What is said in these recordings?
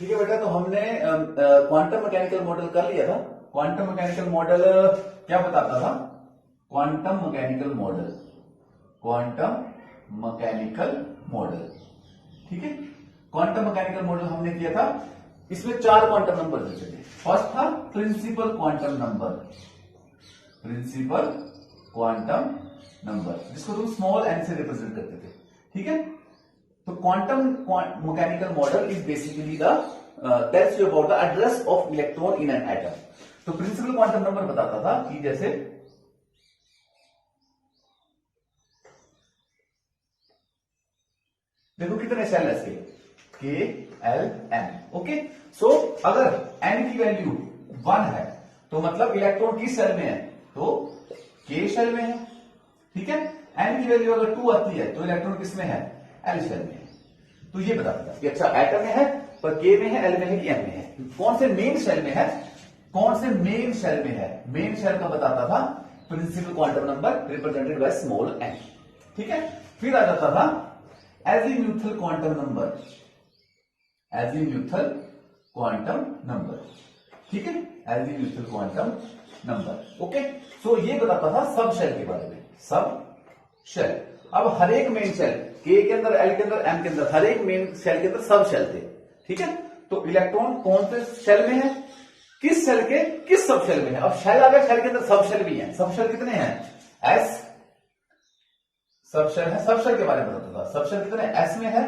ठीक है बेटा, तो हमने क्वांटम मैकेनिकल मॉडल कर लिया था। क्वांटम मैकेनिकल मॉडल क्या बताता था? Quantum mechanical model, quantum mechanical model, ठीक है। क्वांटम मैकेनिकल मॉडल हमने किया था, इसमें 4 क्वांटम नंबर दिए थे। फर्स्ट था principal quantum number, principal quantum number, जिसको तुम स्मॉल एन से रिप्रेजेंट करते थे, ठीक है। तो quantum mechanical model is basically the tells you about the address of electron in an atom. तो प्रिंसिपल क्वांटम नंबर बताता था कि जैसे देखो कितने सेल है इसके, के एल एन, ओके। सो अगर एन की वैल्यू 1 है तो मतलब इलेक्ट्रॉन किस सेल में है? तो के सेल में है, ठीक है। एन की वैल्यू अगर 2 आती है तो इलेक्ट्रॉन किस में है? एल सेल में है। तो ये बताता था कि अच्छा एटम में है पर के में है, एल में है कि एन में है, कौन से मेन सेल में है, कौन से मेन सेल में है। मेन सेल का बताता था principal quantum number represented by small n, ठीक है। फिर आ जाता था azimuthal quantum number, azimuthal quantum number, ठीक है, azimuthal quantum number, okay. So ये बताता था सब शेल के बारे में, सब शेल। अब हर एक मेन शेल, के के अंदर, एल के अंदर, एम के अंदर, हर एक मेन शेल के अंदर सब शेल थे, ठीक है। तो इलेक्ट्रॉन कौन से शेल में है, किस शेल के किस सब शेल में है। अब शेल आ गया, शेल के अंदर सब शेल भी है। सब शेल कितने हैं? एस सब शेल है, सब शेल के बारे में बताता था। सब शेल कितने? एस में है,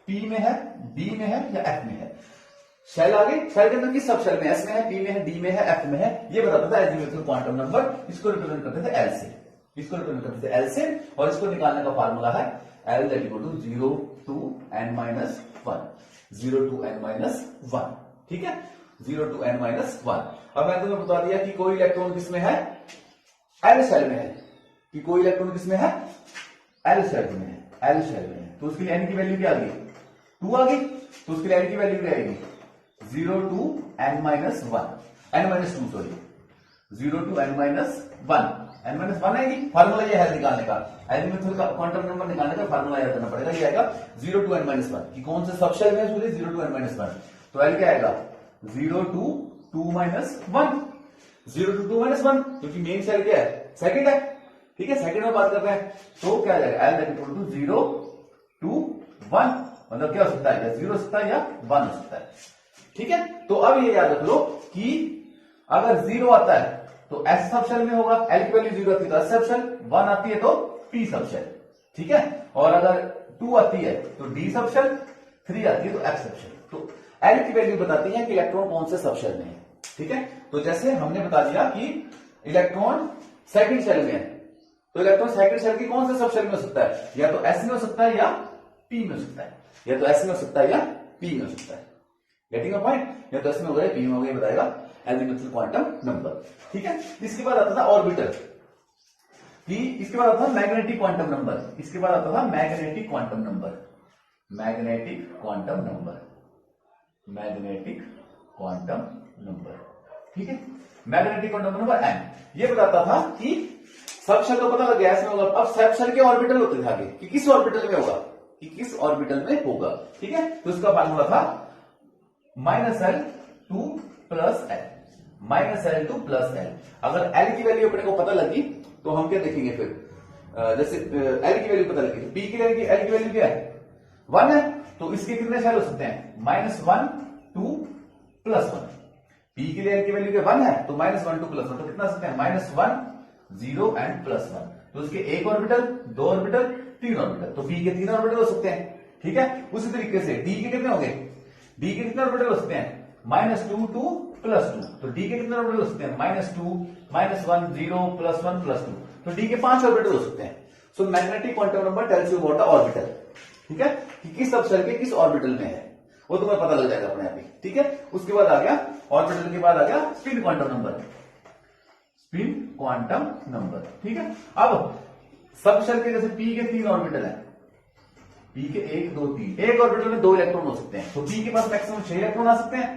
पी में है, डी में है या एफ में है। शेल आ गई, शेल के अंदर किस सब शेल में? एस में है, पी में है, डी में है, एफ में है। ये बताता था एजीम्यूथल क्वांटम नंबर। इसको रिप्रेजेंट करते थे एल से, इसको रिप्रेजेंट करते थे एल से, और इसको निकालने का फार्मूला है l that equal to 0 to n-1, 0 to n-1, ठीक है, 0 to n-1। अब मैंने तुम्हें बता दिया कि कोई इलेक्ट्रॉन किसमें है? एल शेल में है, कि कोई इलेक्ट्रॉन किसमें है? एल शेल में है, एल शेल में है। तो उसके लिए एन की वैल्यू क्या आ गई? 2 आ गई। तो उसके लिए एन की वैल्यू क्या आएगी? 0 to n-1, n-2 sorry, 0 to n-1, n-1 आएगी। फार्मूला ये है निकालने का, एजीम्यूथल का क्वांटम नंबर निकालने का फार्मूला याद करना पड़ेगा। ये आएगा 0 to n-1 कि कौन से सब शेल में है, 0 to n-1। तो एल क्या आएगा? 0 to 2-1, 0 to 2-1, क्योंकि मेन शेल क्या है? सेकंड है, ठीक है, सेकंड में बात कर रहे हैं। तो क्या आ जाएगा? L that equal to 0 to 1, मतलब क्या हो सकता है? या 0 हो सकता है या 1 हो सकता है, ठीक है। तो अब ये याद रख लो कि अगर 0 आता है तो एस सब शेल में होगा, एल की वैल्यू 0 आती है तो एस सब शेल, 1 आती है तो पी सब शेल, ठीक है। और अगर 2 आती है तो डी सब शेल, 3 आती है तो एफ सब शेल। तो एल की वैल्यू बताती है कि इलेक्ट्रॉन कौन से सब शेल में है, ठीक है। तो जैसे हमने बता दिया कि इलेक्ट्रॉन सेकंड शेल में है, तो इलेक्ट्रॉन सेकंड शेल की कौन से सब शेल में हो सकता है? या तो एस में हो सकता है या पी में हो सकता है, या तो एस में हो सकता है या पी में हो सकता है। Getting a point? या तो एस में हो गया, पी में हो गया, बताएगा एजीम्यूथल क्वांटम नंबर, ठीक है। इसके बाद आता था ऑर्बिटल, कि इसके बाद आता था मैग्नेटिक क्वांटम नंबर, इसके बाद आता था magnetic quantum number, magnetic quantum number, magnetic quantum number, ठीक है। मैग्नेटिक क्वांटम नंबर एम, ये बताता था कि सब शेल को पता लग गया, में होगा। अब सब शेल के ऑर्बिटल होते थे आगे, कि किस ऑर्बिटल में होगा, कि किस ऑर्बिटल में होगा, ठीक है। तो इसका फार्मूला था -l to +l, -l to +l। अगर l की वैल्यू अपने को पता लगी तो हम क्या देखेंगे फिर? जैसे l की वैल्यू पता लगी तो p की l की वैल्यू क्या है? 1 है, तो इसके कितने शेल हो सकते हैं? -1 to +1। p के लिए l की वैल्यू क्या 1 है, तो -1 to +1, तो कितना सकते हैं? -1, 0 एंड +1। तो उसके एक ऑर्बिटल, 2 ऑर्बिटल, 3 ऑर्बिटल, तो p के 3 ऑर्बिटल हो सकते हैं, ठीक है। उसी तरीके से d के कितने होंगे? d के कितने ऑर्बिटल हो सकते हैं? -2 to +2, तो d के कितने ऑर्बिटल हो सकते हैं? -2, -1, 0, +1, +2, तो d के 5 ऑर्बिटल हो सकते हैं। So magnetic quantum number tells you about the orbital, ठीक है, कि किस सब शेल के किस ऑर्बिटल में है, वो तुम्हें पता लग जाएगा अपने आप ही, ठीक है। उसके बाद आ गया ऑर्बिटल के बाद आ गया spin quantum number, spin quantum number, ठीक है। अब सब शेल के जैसे p के 3 ऑर्बिटल है, p के 1, 2, 3, एक ऑर्बिटल में 2 इलेक्ट्रॉन हो सकते हैं, तो p के पास मैक्सिमम 6 इलेक्ट्रॉन आ सकते हैं,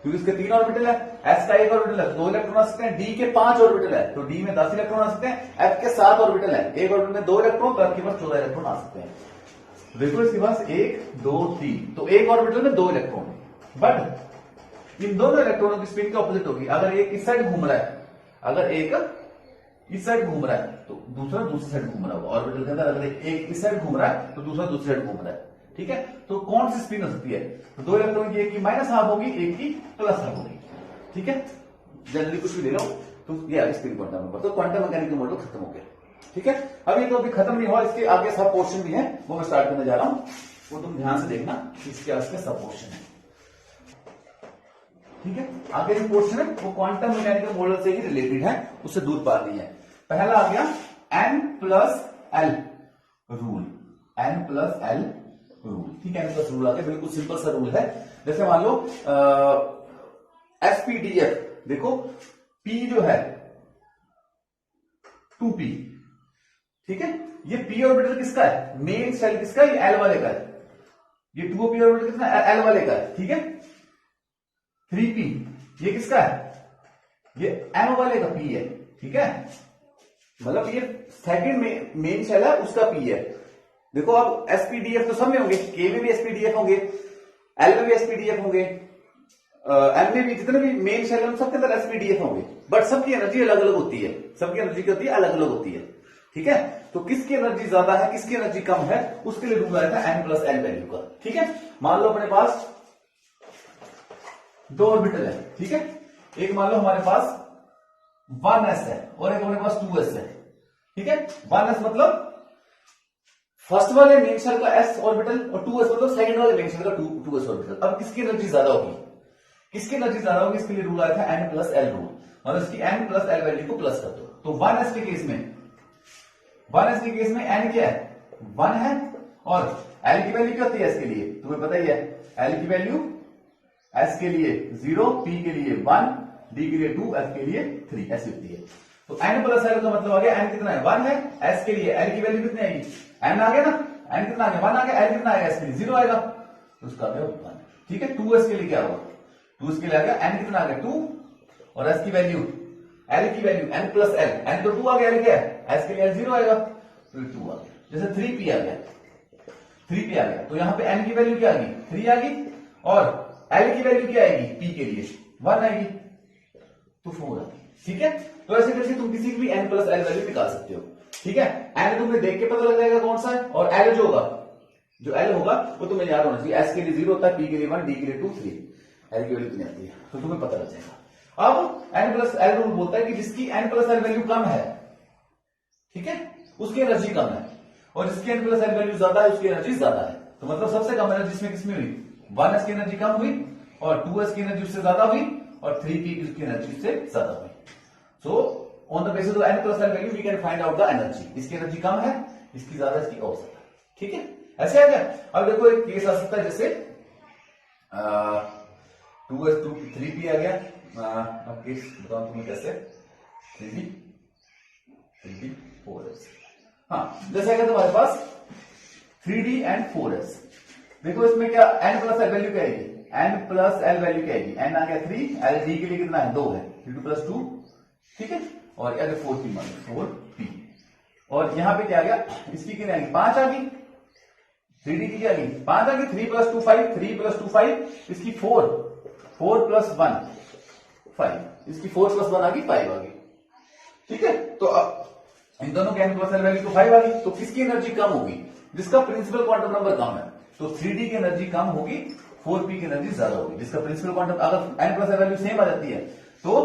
क्योंकि उसके 3 ऑर्बिटल है। s का 1 ऑर्बिटल है, 2 इलेक्ट्रॉन आ सकते हैं। d के 5 ऑर्बिटल है, तो d में 10 इलेक्ट्रॉन आ सकते हैं। f के 7 ऑर्बिटल है, एक ऑर्बिटल में 2 इलेक्ट्रॉन, तो f के पास 14 इलेक्ट्रॉन आ सकते हैं। देखो इसके पास 1, 2, 3, तो एक ऑर्बिटल में 2 इलेक्ट्रॉन, बट इन दोनों इलेक्ट्रॉनों की स्पिन का ऑपोजिट होगी। अगर एक इस साइड घूम रहा है, अगर एक इस साइड घूम रहा है तो दूसरा दूसरी साइड घूम रहा होगा। ऑर्बिटल के अंदर अगर एक इस साइड घूम रहा है तो दूसरा दूसरी साइड घूम रहा है, ठीक है। तो कौन सी स्पिन हो सकती है? तो दो इलेक्ट्रॉन की, एक की माइनस हाफ होगी, एक की प्लस हाफ होगी, ठीक है। जनरली कुछ भी ले लो तो ये आगे स्पिन क्वांटम नंबर। तो क्वांटम मैकेनिकल मॉडल खत्म हो गया, ठीक है। अभी तो अभी खत्म नहीं हुआ, इसके आगे सब पोर्शन भी है, वो मैं स्टार्ट करने जा रहा हूं, वो तुम ध्यान से देखना इसके आगे सब पोर्शन है, ठीक है। आगे जो पोर्शन है वो क्वांटम मैकेनिकल मॉडल से ही रिलेटेड है, उससे दूर पार नहीं है। पहला आ गया N plus L rule, N plus L rule, ठीक है। N प्लस रूल आ गया, बिल्कुल सिंपल सा रूल है। जैसे मान लो SPDF, देखो P जो है 2p, ठीक है। ये p ऑर्बिटल किसका है? मेन शेल किसका है? ये L वाले का है। ये 2p ऑर्बिटल किसका है? L वाले का है, ठीक है। 3p ये किसका है? ये M वाले का p है, ठीक है। मतलब ये सेकंड मेन शेल है, उसका p है। देखो अब SPDF तो सब में होंगे, K में भी SPDF होंगे, L में भी SPDF होंगे, एल में भी जितने भी मेन शेल है सबके अंदर SPDF होंगे, बट सबकी एनर्जी अलग अलग होती है, सबकी एनर्जी क्या होती है? अलग अलग होती है, ठीक है। तो किसकी एनर्जी ज्यादा है, किसकी एनर्जी कम है, उसके लिए रूल आया था N प्लस एल वैल्यू का, ठीक है। मान लो अपने पास दो ऑर्बिटल है, ठीक है। एक मान लो हमारे पास 1s है और एक हमारे पास 2s है, ठीक है। 1s मतलब फर्स्ट वाले मेन शेल का s ऑर्बिटल और 2s मतलब सेकंड वाले मेन शेल का 2s ऑर्बिटल। अब किसकी एनर्जी ज्यादा होगी, किसकी एनर्जी ज्यादा होगी, इसके लिए रूल आया था N प्लस एल रूल, मतलब इसकी N प्लस एल वैल्यू को प्लस कर दो। तो 1s के केस में, 1s के केस में N क्या है? 1 है, और L की वैल्यू क्या होती है? S के लिए तुम्हें पता ही है, L की वैल्यू S के लिए 0, P के लिए 1, D के लिए 2, F के लिए 3 ऐसी होती है। तो N प्लस एल का मतलब आ गया N कितना है? 1 है। S के लिए L की वैल्यू कितनी आएगी? N आ गया ना, N कितना आ गया? 1 आ गया। L कितना आएगा? S के लिए 0 आएगा, तो उसका आ गया 1, ठीक है। 2s के लिए क्या होगा? 2s के लिए आ गया N कितना आ गया? 2, और S की वैल्यू, L की value N plus L, N तो 2 आ गया, L क्या है? S के लिए 0 आएगा, तो 2 आ गया। जैसे 3p आ गया, 3p आ गया, तो यहां पे N की वैल्यू क्या आ गई? 3 आ गई, और L की वैल्यू क्या आएगी? P के लिए 1 आएगी, तो 4 आ गई, ठीक है। तो ऐसे करके तुम किसी की भी N प्लस एल वैल्यू निकाल सकते हो, ठीक है। N तुम्हें देख के पता लग जाएगा कौन सा है, और L जो होगा, जो L होगा वो तुम्हें याद होना चाहिए। S के लिए 0 होता है, P के लिए 1, D के लिए 2, 3, L की वैल्यू कितनी आती है, तो तुम्हें पता लग जाएगा। अब N प्लस एल रूल बोलता है कि जिसकी N प्लस एल वैल्यू कम है, ठीक है, उसकी एनर्जी कम है, और जिसकी N प्लस एल वैल्यू ज्यादा है उसकी एनर्जी ज्यादा है। तो मतलब सबसे कम एनर्जी इसमें किसमें हुई? 1s की एनर्जी कम हुई, और 2s की एनर्जी उससे ज्यादा हुई, और 3p की एनर्जी उससे ज्यादा हुई। So on the basis of N plus L value we can find out the energy. इसकी एनर्जी कम है, इसकी ज्यादा, इसकी और ज्यादा, ठीक है। ऐसे आ गया। अब देखो एक केस आ सकता है, जैसे 2s 3p आ गया। अब केस बताऊं तुम्हें कैसे, 3d 4s। हाँ, जैसे अगर तुम्हारे पास 3d एंड 4s, देखो इसमें क्या N प्लस एल वैल्यू क्या आएगी? N प्लस एल वैल्यू क्या आएगी? N आ गया 3, L D के लिए कितना है? 2 है, 3 प्लस 2, ठीक है। और अगर 4p मान लो 4p, और यहां पे क्या आ गया? इसकी कितनी आ गई? 5 आ गई। 3d की क्या आ गई? 5 आ गई। 3 प्लस 2 5, 3 प्लस 2 5, इसकी 4 प्लस 1 5, इसकी 4 प्लस 1 आ गई 5 आ गई, ठीक है। तो अब इन दोनों के N प्लस एल वैल्यू तो 5 आ गई, तो किसकी एनर्जी कम होगी? जिसका प्रिंसिपल क्वांटम नंबर कम है। तो 3d की एनर्जी कम होगी, 4p की एनर्जी ज्यादा होगी। जिसका प्रिंसिपल क्वांटम, अगर N plus L value same आ जाती है तो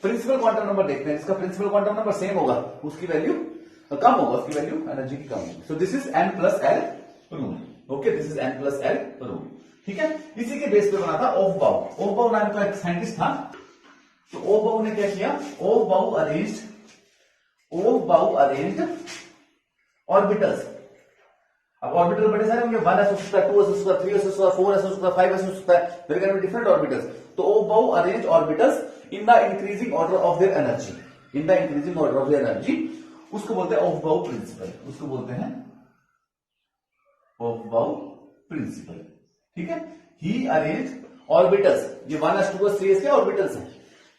प्रिंसिपल क्वांटम नंबर देखते हैं, जिसका प्रिंसिपल क्वांटम नंबर सेम होगा उसकी वैल्यू कम होगा, उसकी वैल्यू एनर्जी की कम होगी। So this is N plus L rule, okay, this is N plus L rule, ठीक है। इसी के बेस पे बना था ऑफ बाउ नाम का एक साइंटिस्ट था। तो ऑफ बाउ ने क्या किया? ऑफ बाउ अरेंज्ड ऑर्बिटल्स। अब ऑर्बिटल बड़े सारे होंगे, 1s हो सकता है, 2s हो सकता है, 3s हो सकता है, 4s हो सकता है, 5s हो सकता है, there can be different orbitals. तो Aufbau arrange orbitals in the increasing order of their energy, in the increasing order of their energy, उसको बोलते हैं ऑफ बाउ प्रिंसिपल, उसको बोलते हैं ऑफ बाउ प्रिंसिपल, ठीक है। ही अरेंज ऑर्बिटल्स, ये 1s 2s 3s के ऑर्बिटल्स हैं।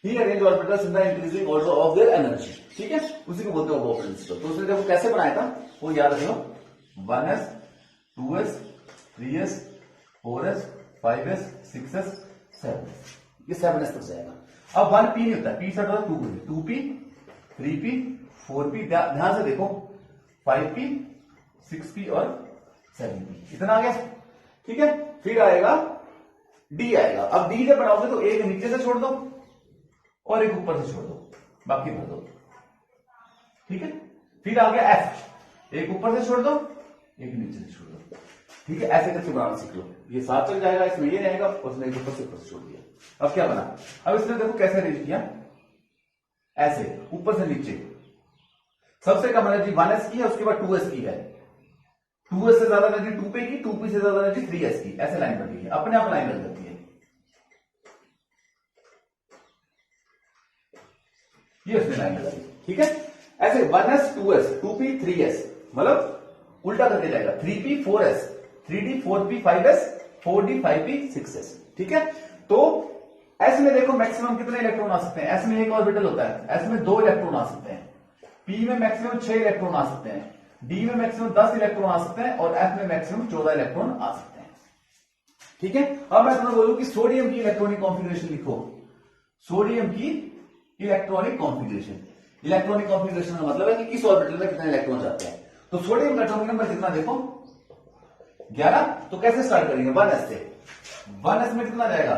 ही arrange orbitals in the increasing order of their energy, ठीक है, उसी को बोलते हैं ऑफ बाउ प्रिंसिपल। तो उसने जब कैसे बनाया था वो याद रखो, 1s 2s 3s 4s 5s 6s 7s, ये 7s तक जाएगा। अब 1p नहीं होता, p से हटा 2p, 3p, 4p, ध्यान से देखो 5p, 6p और 7p, इतना आ गया। ठीक है, फिर आएगा d आएगा। अब d जब बनाओगे तो एक नीचे से छोड़ दो और एक ऊपर से छोड़ दो, बाकी भर दो। ठीक है, फिर आ गया f, एक ऊपर से छोड़ दो एक नीचे से छोड़ दो। ठीक है, ऐसे करके बनाना सीख लो। ये साथ चल जाएगा, इसमें ये रहेगा, उसने एक ऊपर से छोड़ दिया। अब क्या बना, अब इसने देखो कैसे अरेंज किया, ऐसे ऊपर से नीचे। सबसे कम एनर्जी 1s की है, उसके बाद 2s की है, 2s से ज्यादा एनर्जी 2p की, 2p से ज्यादा एनर्जी 3s की। ऐसे लाइन बन गई है, अपने आप लाइन बन जाती है। ये उसने लाइन लगा दी। ठीक है, ऐसे 1s 2s 2p 3s, मतलब उल्टा करके जाएगा, 3p 4s 3d 4p 5s 4d 5p 6s। ठीक है, तो एस में देखो मैक्सिमम कितने इलेक्ट्रॉन आ सकते हैं, एस में एक ऑर्बिटल होता है, एस में 2 इलेक्ट्रॉन आ सकते हैं, पी में मैक्सिमम 6 इलेक्ट्रॉन आ सकते हैं, डी में मैक्सिमम 10 इलेक्ट्रॉन आ सकते हैं और एफ में मैक्सिमम 14 इलेक्ट्रॉन आ सकते हैं। ठीक है, अब मैं तुम्हें बोलूं कि सोडियम की इलेक्ट्रॉनिक कॉन्फ़िगरेशन लिखो, सोडियम की इलेक्ट्रॉनिक कॉन्फ़िगरेशन। इलेक्ट्रॉनिक कॉन्फ़िगरेशन का मतलब है कि किस ऑर्बिटल में कितने इलेक्ट्रॉन जाते हैं। तो सोडियम का एटॉमिक नंबर कितना देखो 11। तो कैसे स्टार्ट करेंगे, 1s से। 1s में कितना जाएगा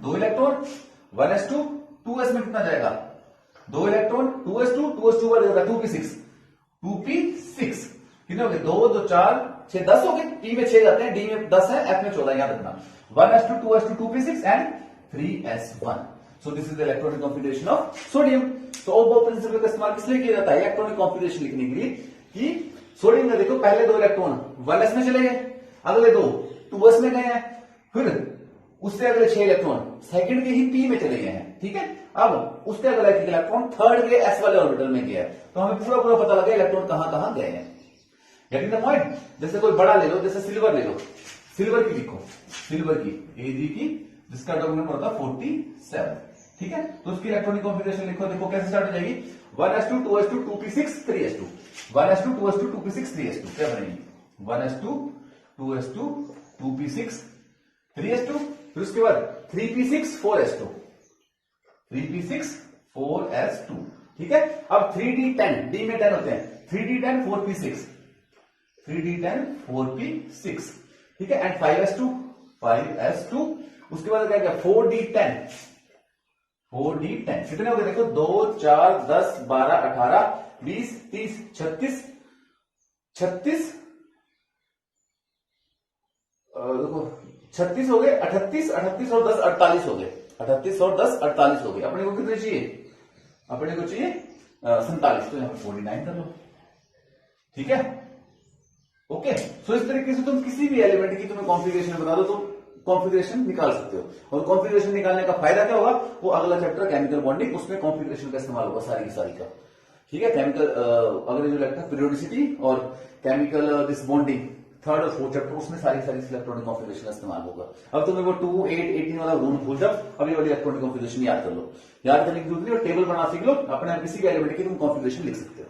2 इलेक्ट्रॉन, 1s2, 2s में कितना जाएगा 2 इलेक्ट्रॉन, 2s2, 2s2 का जाएगा 2p6, 2p6 कितने हो गए 2 2 4 6 10 हो गए। p में 6 जाते हैं, d में 10 है, f में 14, याद रखना। 1s2, 2s2, 2p6 and 3s1। So this is the electronic configuration of sodium. तो ओबो प्रिंसिपल का इस्तेमाल किस लिए किया जाता है, इलेक्ट्रॉनिक कॉन्फ़िगरेशन लिखने के लिए, कि सोडियम का देखो पहले 2 इलेक्ट्रॉन 1s में चले गए, अगले 2 2s में गए हैं, फिर उससे अगले 6 इलेक्ट्रॉन सेकंड के ही p में चले गए हैं। ठीक है, अब उससे अगला इलेक्ट्रॉन थर्ड के s वाले ऑर्बिटल में गया है, तो हमें पूरा पूरा पता लगा इलेक्ट्रॉन कहां कहां गए हैं। Getting the point. जैसे कोई बड़ा ले लो, जैसे सिल्वर ले लो, सिल्वर की लिखो, सिल्वर की Ag की, जिसका एटॉमिक नंबर होता है 47। ठीक है, तो उसकी इलेक्ट्रॉनिक कॉन्फ़िगरेशन लिखो, देखो कैसे स्टार्ट हो जाएगी, 1s2, 2s2, 2p6, 3s2, 1s2, 2s2, 2p6, 3s2, क्या बनेगी 1s2, 2s2, 2p6, 3s2, फिर उसके बाद 3p6, 4s2, 3p6, 4s2। ठीक है, अब 3d10, d में 10 होते हैं, 3d10, 4p6, 3d10, 4p6। ठीक है, एंड 5s2, 5s2, उसके बाद क्या क्या 4d10, 4d10 कितने हो गए देखो 2 4 10 12 18 20 30 36 36 देखो 36 हो गए, 38 38 और 10 48 हो गए, 38 और 10 48 हो गए। अपने को कितने चाहिए, अपने को चाहिए 47, तो यहां पर 49 कर लो। ठीक है, ओके। सो इस तरीके से तुम किसी भी एलिमेंट की तुम्हें कॉन्फ़िगरेशन बता दो तो कॉन्फ़िगरेशन निकाल सकते हो। और कॉन्फ़िगरेशन निकालने का फायदा क्या होगा, वो अगला चैप्टर केमिकल बॉन्डिंग, उसमें कॉन्फ़िगरेशन का इस्तेमाल होगा सारी की सारी का। ठीक है, केमिकल अगले जो लेक्चर पीरियोडिसिटी और केमिकल दिस बॉन्डिंग, थर्ड और फोर्थ चैप्टर, उसमें सारी इलेक्ट्रॉनिक कॉन्फ़िगरेशन का इस्तेमाल होगा। अब तुम्हें वो 2 8 18 वाला रूल भूल जाओ, अभी वाली इलेक्ट्रॉनिक कॉन्फ़िगरेशन याद कर लो। याद करने की जरूरत नहीं, टेबल बना सीख लो, अपने किसी भी एलिमेंट की तुम कॉन्फ़िगरेशन लिख सकते हो।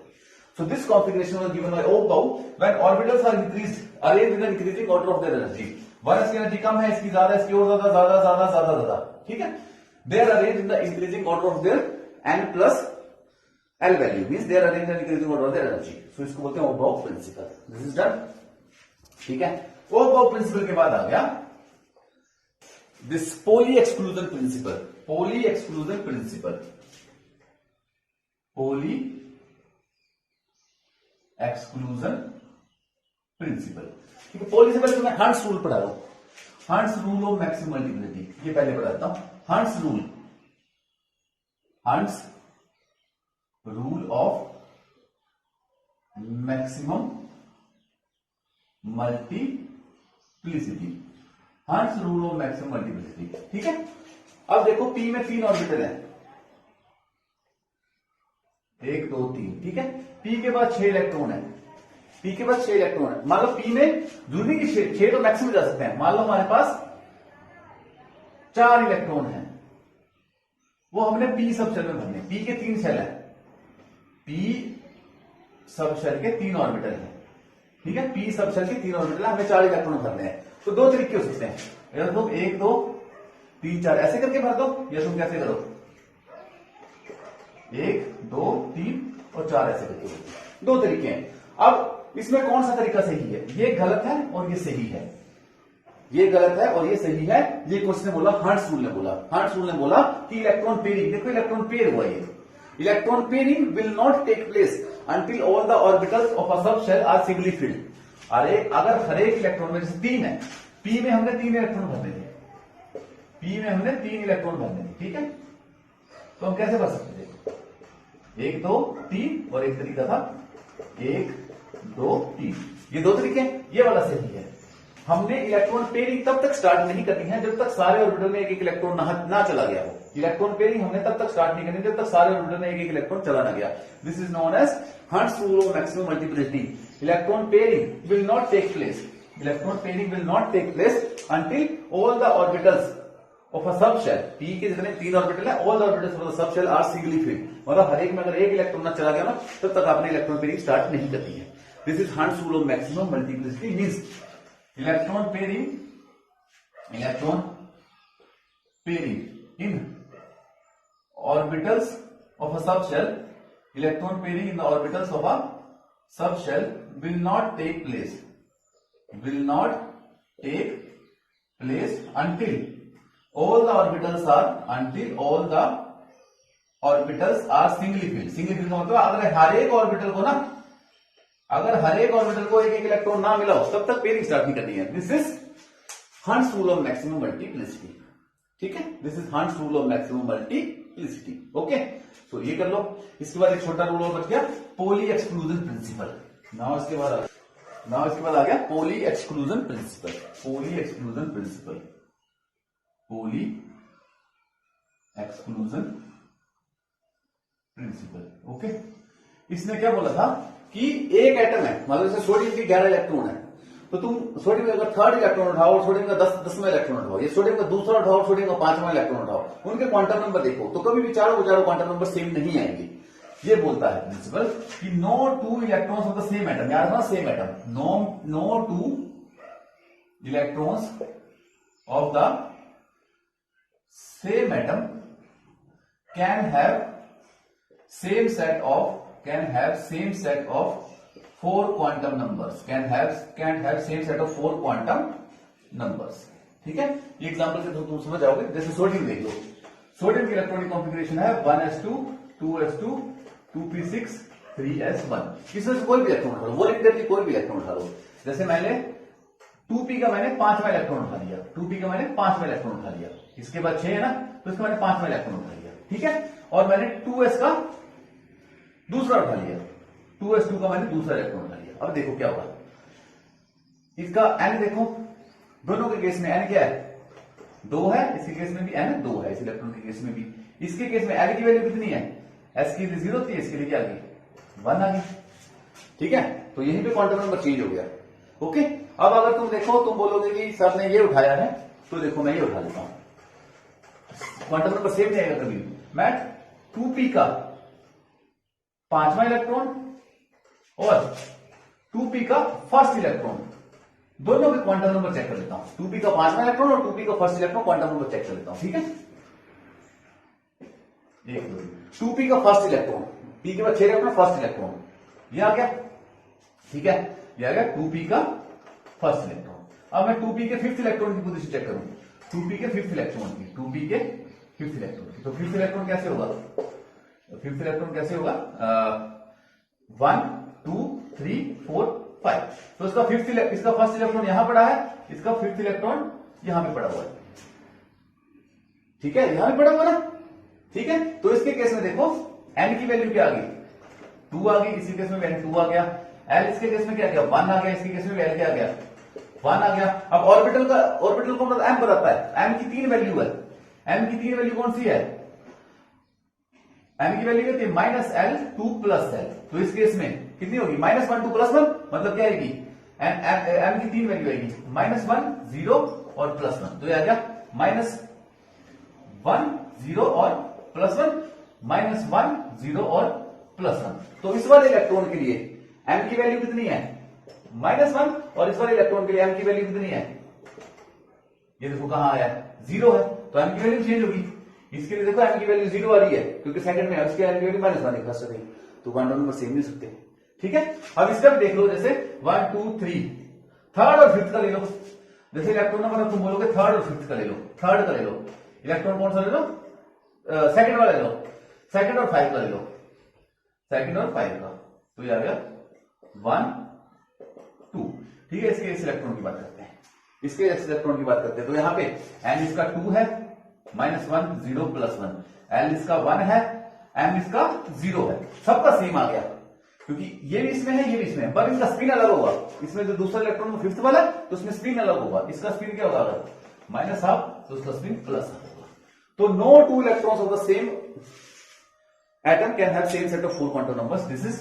So this configuration was given by O-Bow when orbitals are increased, arranged in an increasing order of their energy. 1s की एनर्जी कम है, इसकी ज्यादा, इसकी और ज्यादा ज्यादा ज्यादा ज्यादा ज्यादा। ठीक है, they are arranged in the increasing order of their n plus l value, means they are arranged in the increasing order of their energy. So इसको बोलते हैं O-Bow principle. This is done. ठीक है, O-Bow principle के बाद आ गया this Pauli exclusion principle. Pauli exclusion principle. Pauli exclusion principle. ठीक है, पॉली से पहले तुम्हें हंट्स रूल पढ़ा दो, hunts rule of maximum multiplicity, ये पहले पढ़ा देता हूं। Hunts rule, hunts rule of maximum multiplicity, hunts rule of maximum multiplicity. ठीक है, अब देखो पी में 3 ऑर्बिटल है, 1 2 3। ठीक है, पी के बाद 6 इलेक्ट्रॉन है, पी के बाद 6 इलेक्ट्रॉन है। मान लो पी में जरूरी की 6 तो मैक्सिमम जा सकते हैं, मान लो हमारे पास 4 इलेक्ट्रॉन है, वो हमने पी सब शेल में भरने। पी के 3 शेल है, पी सब शेल के 3 ऑर्बिटल है। ठीक है, पी सब शेल के 3 ऑर्बिटल है, हमें 4 इलेक्ट्रॉन भरने हैं। तो 2 तरीके हो सकते हैं, अगर तुम 1 2 3 4 ऐसे करके भर दो, या तुम कैसे करो 1 2 3 और 4 ऐसे करके भरो। दो तरीके हैं। अब इसमें कौन सा तरीका सही है? ये गलत है और ये सही है। ये गलत है और ये सही है। ये क्वेश्चन बोला, हर्ट्ज रूल ने बोला। हर्ट्ज रूल ने बोला कि इलेक्ट्रॉन पेयरिंग, देखो इलेक्ट्रॉन पेयर हुआ ये, electron pairing will not take place until all the orbitals of a subshell are singly field. अरे अगर हर एक इलेक्ट्रॉन में, जैसे 3 है, पी में हमने 3 इलेक्ट्रॉन भरने थे, पी में हमने 3 इलेक्ट्रॉन भरने थे, ठीक है। तो हम कैसे भर सकते थे? 1 2 3 और एक तरीका था 1 2 3। ये दो तरीके हैं, ये वाला सही है। हमने इलेक्ट्रॉन पेयरिंग तब तक स्टार्ट नहीं करनी है जब तक सारे ऑर्बिटल में एक एक इलेक्ट्रॉन ना चला गया हो। इलेक्ट्रॉन पेयरिंग हमने तब तक स्टार्ट नहीं करनी जब तक सारे ऑर्बिटल में एक एक इलेक्ट्रॉन चला ना गया। This is known as Hund's rule of maximum multiplicity. Electron pairing will not take place, electron pairing will not take place until all the orbitals of a subshell, p के जितने 3 orbital है, all the orbitals of the subshell are singly filled. मतलब हर एक में अगर एक electron ना चला गया ना, तब तक आपने इलेक्ट्रॉन पेयरिंग स्टार्ट नहीं करनी है। This is hertz rule of maximum multiplicity. Means electron pairing in orbitals of a subshell, electron pairing in the orbitals of a subshell will not take place until all the orbitals are singly filled। Singly field का मतलब अगर हर एक orbital को एक एक electron ना मिला हो, तब तक पेयरिंग स्टार्ट नहीं करनी है। This is hertz rule of maximum multiplicity, ठीक है। This is hertz rule of maximum multiplicity, okay. तो ये कर लो। इसके बाद एक छोटा रूल और बच गया, पॉली एक्सक्लूजन प्रिंसिपल। नाउ इसके बाद आ गया poly exclusion principle. Poly exclusion principle, okay. इसने क्या बोला था कि एक एटम है, मतलब जैसे सोडियम की 11 इलेक्ट्रॉन है, तो तुम सोडियम का 3rd इलेक्ट्रॉन उठाओ, सोडियम का 10वां इलेक्ट्रॉन उठाओ, ये सोडियम का दूसरा उठाओ, सोडियम का 5वां इलेक्ट्रॉन उठाओ, उनके क्वांटम नंबर देखो तो कभी भी चारों क्वांटम नंबर सेम नहीं आएंगे। ये बोलता है प्रिंसिपल कि no 2 electrons of the same atom, याद रखना same atom, no 2 electrons of the same atom can have same set of 4 quantum numbers, can have same set of 4 quantum numbers, ठीक है। ये एग्जांपल से तुम समझ जाओगे। जैसे सोडियम देख लो, सोडियम की इलेक्ट्रॉनिक कॉन्फ़िगरेशन है 1s2 2s2 2p6 3s1। इसमें से कोई भी इलेक्ट्रॉन उठा लो, वॉलंटियरली कोई भी इलेक्ट्रॉन उठा लो। जैसे मैंने 2p का मैंने 5वां इलेक्ट्रॉन उठा लिया, 2p का मैंने 5वां इलेक्ट्रॉन उठा लिया, इसके बाद 6 है ना, तो इसका मैंने 5वां इलेक्ट्रॉन उठा लिया, ठीक है। और मैंने 2s का दूसरा उठा लिया, 2s2 का मैंने दूसरा इलेक्ट्रॉन उठा लिया। अब देखो क्या होगा, इसका n देखो, दोनों के केस में n क्या है 2 है, इसके केस में भी n 2 है, इस इलेक्ट्रॉन के केस में भी। इसके केस में l की वैल्यू कितनी है, s की 0 थी, इसके लिए क्या आ गई 1 आ गई, ठीक है। तो यहीं पे क्वांटम नंबर चेंज हो गया, ओके। अब अगर तुम देखो, तुम बोलोगे कि सर ने ये उठाया है, तो देखो मैं ये उठा लेता हूं, क्वांटम नंबर सेम नहीं आएगा कभी। मैं 2p का 5वां इलेक्ट्रॉन और 2p का फर्स्ट इलेक्ट्रॉन, दोनों के क्वांटम नंबर चेक कर लेता हूं। 2p का 5वां इलेक्ट्रॉन और 2p का first electron quantum number check कर लेता हूं, ठीक है। 2p का फर्स्ट इलेक्ट्रॉन, p के बाद 6 इलेक्ट्रॉन, फर्स्ट इलेक्ट्रॉन ये आ गया, ठीक है। ये आ गया 2p का फर्स्ट इलेक्ट्रॉन। अब मैं 2p के 5th इलेक्ट्रॉन की पोजीशन चेक करूं, 2p के 5th इलेक्ट्रॉन की, 2p के 5th इलेक्ट्रॉन की। तो 5th इलेक्ट्रॉन कैसे होगा, 5th इलेक्ट्रॉन कैसे होगा 1 2 3 4 5। तो इसका फर्स्ट इलेक्ट्रॉन यहां पड़ा है, इसका 5th इलेक्ट्रॉन यहां पे पड़ा हुआ है, ठीक है, यहां पे पड़ा हुआ है, ठीक है। तो इसके केस में देखो n की वैल्यू क्या आ गई 2 आ गई, इसी केस में वैल्यू 2 आ गया। l इसके केस में क्या गया 1 आ गया, इसके केस में वैल्यू क्या आ गया 1 आ गया। अब ऑर्बिटल को मतलब m बताता है, m की 3 वैल्यू है, m की 3 वैल्यू कौन सी है, m की वैल्यू कितनी -l 2 + l। तो इस केस में कितनी होगी -1 2 + 1, मतलब क्या आएगी m की 3 वैल्यू आएगी -1 0 और +1। तो ये आ गया -1 0 और +1, -1 0 और +1। तो इस वाले इलेक्ट्रॉन के लिए m की वैल्यू कितनी है -1 और इस वाले इलेक्ट्रॉन के लिए m की वैल्यू कितनी है, ये देखो कहां आया 0 है। तो एम की वैल्यू चेंज होगी। इसके लिए देखो एम की वैल्यू 0 आ रही है क्योंकि सेकंड में है, उसके एम की वैल्यू -1 है फर्स्ट में, तो क्वांटम नंबर सेम नहीं सकते। ठीक है, अब इसका भी देख लो, जैसे 1 2 3 थर्ड और फिफ्थ का ले लो। जैसे इलेक्ट्रॉन नंबर तुम बोलोगे थर्ड और फिफ्थ का ले लो, थर्ड का ले लो, इलेक्ट्रॉन कौन सा ले लो, सेकंड वाला ले लो, सेकंड और 5 का ले लो, सेकंड और 5 का, तो ये आ गया 1 2। ठीक है, इसके इस इलेक्ट्रॉन की बात करते हैं, इसके इस इलेक्ट्रॉन की बात करते हैं। तो यहाँ पे n इसका 2 है, -1 0 +1, l इसका 1 है, m इसका 0 है, सबका सेम आ गया क्योंकि ये भी इसमें है, ये भी इसमें है, पर इनका स्पिन अलग होगा। इसमें जो दूसरा इलेक्ट्रॉन फिफ्थ वाला है तो उसमें स्पिन अलग होगा, इसका स्पिन क्या होगा, -12 तो उसका स्पिन +12 होगा। तो no two electrons of the same atom can have same set of 4 quantum numbers. This is